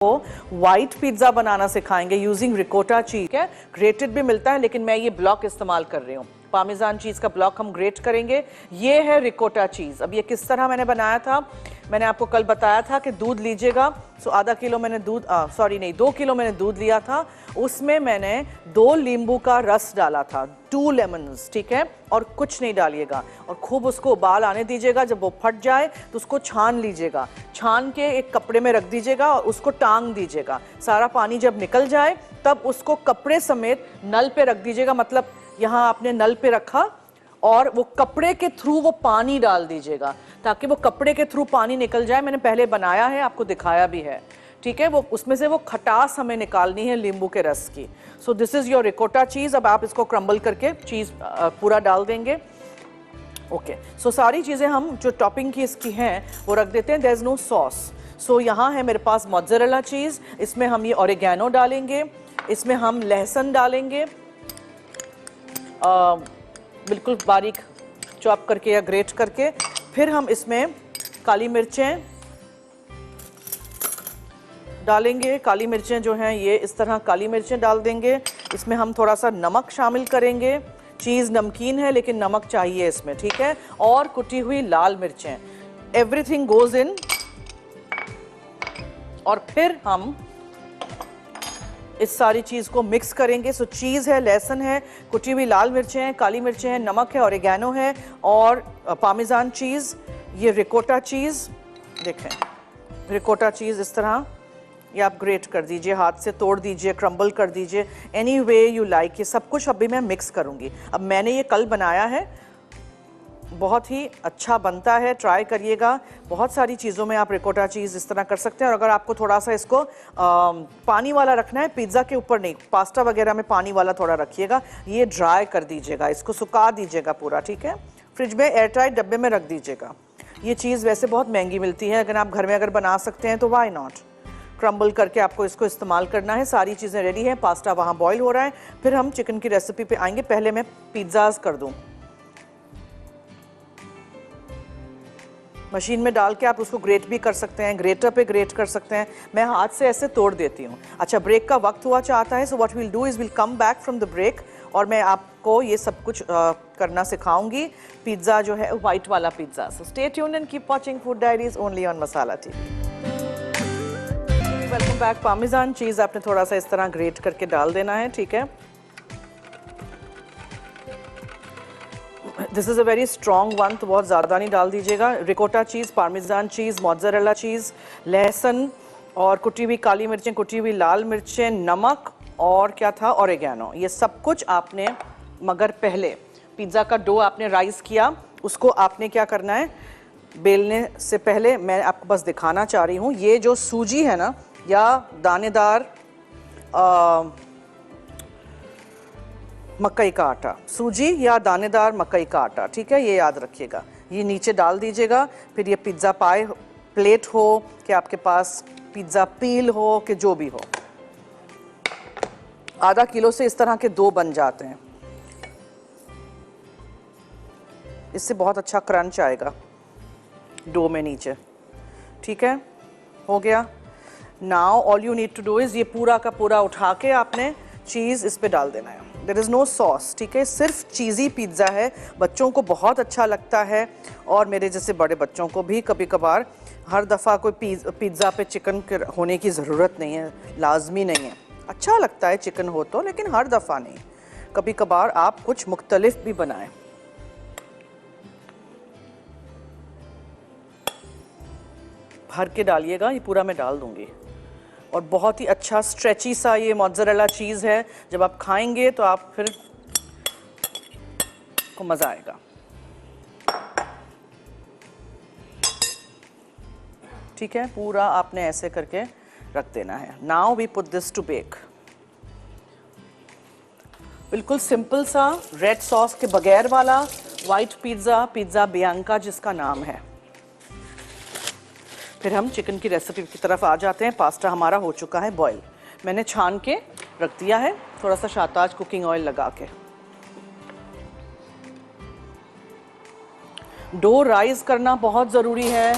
White pizza बनाना सिखाएंगे using ricotta चीज है। ग्रेटेड भी मिलता है लेकिन मैं ये ब्लॉक इस्तेमाल कर रही हूँ। पार्मेजान चीज का ब्लॉक हम ग्रेट करेंगे। ये है रिकोटा चीज। अब ये किस तरह मैंने बनाया था, मैंने आपको कल बताया था कि दूध लीजिएगा। सो आधा किलो मैंने दूध 2 किलो मैंने दूध लिया था। उसमें मैंने 2 नींबू का रस डाला था, 2 लेमन्स, ठीक है। और कुछ नहीं डालिएगा और खूब उसको उबाल आने दीजिएगा। जब वो फट जाए तो उसको छान लीजिएगा, छान के एक कपड़े में रख दीजिएगा और उसको टांग दीजिएगा। सारा पानी जब निकल जाए तब उसको कपड़े समेत नल पे रख दीजिएगा। मतलब यहाँ आपने नल पे रखा और वो कपड़े के थ्रू वो पानी डाल दीजिएगा ताकि वो कपड़े के थ्रू पानी निकल जाए। मैंने पहले बनाया है, आपको दिखाया भी है, ठीक है। वो उसमें से वो खटास हमें निकालनी है नींबू के रस की। So this is your ricotta चीज। अब आप इसको क्रम्बल करके चीज पूरा डाल देंगे। ओके, सो सारी चीजें हम जो टॉपिंग की इसकी हैं वो रख देते हैं। There is no sauce. So यहाँ है मेरे पास मोज़रेला चीज। इसमें हम ये ऑरिगेनो डालेंगे, इसमें हम लहसुन डालेंगे बिल्कुल बारीक चॉप करके या ग्रेट करके। फिर हम इसमें काली मिर्चें डालेंगे। काली मिर्चें जो हैं ये इस तरह काली मिर्चें डाल देंगे। इसमें हम थोड़ा सा नमक शामिल करेंगे। चीज़ नमकीन है लेकिन नमक चाहिए इसमें, ठीक है। और कुटी हुई लाल मिर्चें, एवरीथिंग गोज इन। और फिर हम इस सारी चीज़ को मिक्स करेंगे। सो चीज़ है, लहसुन है, कुटी हुई लाल मिर्चें हैं, काली मिर्चें हैं, नमक है, ऑरिगेनो है और पार्मेजान चीज़। ये रिकोटा चीज़ देखें, रिकोटा चीज़ इस तरह ये आप ग्रेट कर दीजिए, हाथ से तोड़ दीजिए, क्रम्बल कर दीजिए, एनी वे यू लाइक। ये सब कुछ अभी मैं मिक्स करूँगी। अब मैंने ये कल बनाया है, बहुत ही अच्छा बनता है, ट्राई करिएगा। बहुत सारी चीज़ों में आप रिकोटा चीज़ इस तरह कर सकते हैं। और अगर आपको थोड़ा सा इसको पानी वाला रखना है, पिज़्ज़ा के ऊपर नहीं, पास्ता वगैरह में पानी वाला थोड़ा रखिएगा। ये ड्राई कर दीजिएगा, इसको सुखा दीजिएगा पूरा, ठीक है। फ्रिज में एयरटाइट डब्बे में रख दीजिएगा। ये चीज़ वैसे बहुत महंगी मिलती है, अगर आप घर में अगर बना सकते हैं तो वाई नॉट। क्रम्बल करके आपको इसको इस्तेमाल करना है। सारी चीज़ें रेडी हैं, पास्ता वहाँ बॉयल हो रहा है। फिर हम चिकन की रेसिपी पे आएंगे। पहले मैं पिज़्ज़ाज कर दूँ। मशीन में डाल के आप उसको ग्रेट भी कर सकते हैं, ग्रेटर पे ग्रेट कर सकते हैं। मैं हाथ से ऐसे तोड़ देती हूँ। अच्छा, ब्रेक का वक्त हुआ चाहता है। So what will do is will come back from the break और मैं आपको ये सब कुछ करना सिखाऊंगी। पिज़्ज़ा जो है वाइट वाला pizza. So stay tuned and keep watching food diaries only on Masala TV. Welcome back. Parmesan cheese आपने थोड़ा सा इस तरह ग्रेट करके डाल देना है, ठीक है। This is a very strong one, तो बहुत ज़्यादा नहीं डाल दीजिएगा। रिकोटा चीज़, पार्मेजान चीज़, मोज़रेला चीज़, लहसुन और कुटी हुई काली मिर्चें, कुटी हुई लाल मिर्चें, नमक और क्या था, ऑरिगेनो। ये सब कुछ आपने, मगर पहले पिज़्ज़ा का डो आपने राइस किया, उसको आपने क्या करना है, बेलने से पहले मैं आपको बस दिखाना चाह रही हूँ। ये जो सूजी है ना, या दानेदार मकई का आटा, सूजी या दानेदार मकई का आटा, ठीक है, ये याद रखिएगा। ये नीचे डाल दीजिएगा। फिर ये पिज़्ज़ा पाए प्लेट हो कि आपके पास पिज़्ज़ा पील हो कि जो भी हो, आधा किलो से इस तरह के 2 बन जाते हैं। इससे बहुत अच्छा क्रंच आएगा डो में नीचे, ठीक है। हो गया। Now all you need to do is ये पूरा का पूरा उठा के आपने चीज़ इस पे डाल देना है। देयर इज़ नो सॉस, ठीक है, सिर्फ चीज़ी पिज़्ज़ा है। बच्चों को बहुत अच्छा लगता है और मेरे जैसे बड़े बच्चों को भी कभी कभार। हर दफ़ा कोई पिज़्ज़ा पे चिकन होने की ज़रूरत नहीं है, लाजमी नहीं है। अच्छा लगता है चिकन हो तो, लेकिन हर दफ़ा नहीं। कभी कभार आप कुछ मुख्तलिफ भी बनाएं। भर के डालिएगा, ये पूरा मैं डाल दूँगी। और बहुत ही अच्छा स्ट्रेची सा ये मोज़रेला चीज़ है। जब आप खाएंगे तो आप फिर को मज़ा आएगा। ठीक है, पूरा आपने ऐसे करके रख देना है। Now we put this to bake. बिल्कुल सिंपल सा रेड सॉस के बगैर वाला वाइट पिज़्ज़ा, पिज़्ज़ा बियांका जिसका नाम है। फिर हम चिकन की रेसिपी की तरफ आ जाते हैं। पास्ता हमारा हो चुका है बॉयल, मैंने छान के रख दिया है, थोड़ा सा शाताज कुकिंग ऑयल लगा के। डो राइज करना बहुत ज़रूरी है।